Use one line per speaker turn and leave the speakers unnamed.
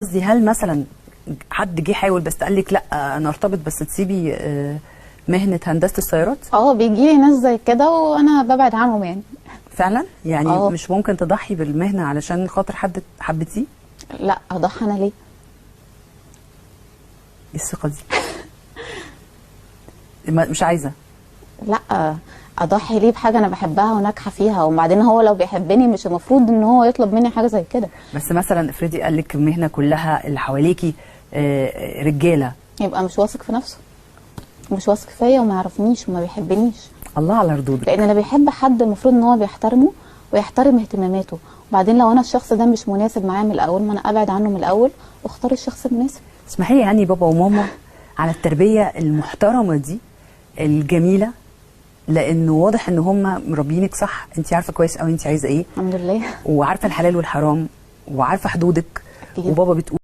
قصدي هل مثلا حد جه حاول بس قال لك لا انا ارتبط بس تسيبي مهنه هندسه السيارات؟
بيجي لي ناس زي كده وانا ببعد عنهم يعني.
فعلا يعني مش ممكن تضحي بالمهنه علشان خاطر حد حبتيه؟
لا، اضحي انا ليه؟
ايه الثقه دي؟ مش عايزه.
لا، اضحي ليه بحاجه انا بحبها وناجحه فيها، وبعدين هو لو بيحبني مش المفروض ان هو يطلب مني حاجه زي كده.
بس مثلا افرضي قال لك المهنه كلها اللي حواليكي رجاله،
يبقى مش واثق في نفسه، مش واثق فيا وما يعرفنيش وما بيحبنيش.
الله على ردودك.
لان انا بيحب حد المفروض ان هو بيحترمه ويحترم اهتماماته، وبعدين لو انا الشخص ده مش مناسب معايا من الاول، ما انا ابعد عنه من الاول واختار الشخص المناسب.
اسمحي لي هاني بابا وماما على التربيه المحترمه دي الجميله، لانه واضح ان هم مربينك صح. انت عارفه كويس قوي انت عايزه ايه،
الحمد لله،
وعارفه الحلال والحرام، وعارفه حدودك.
أكيد.
وبابا بتقول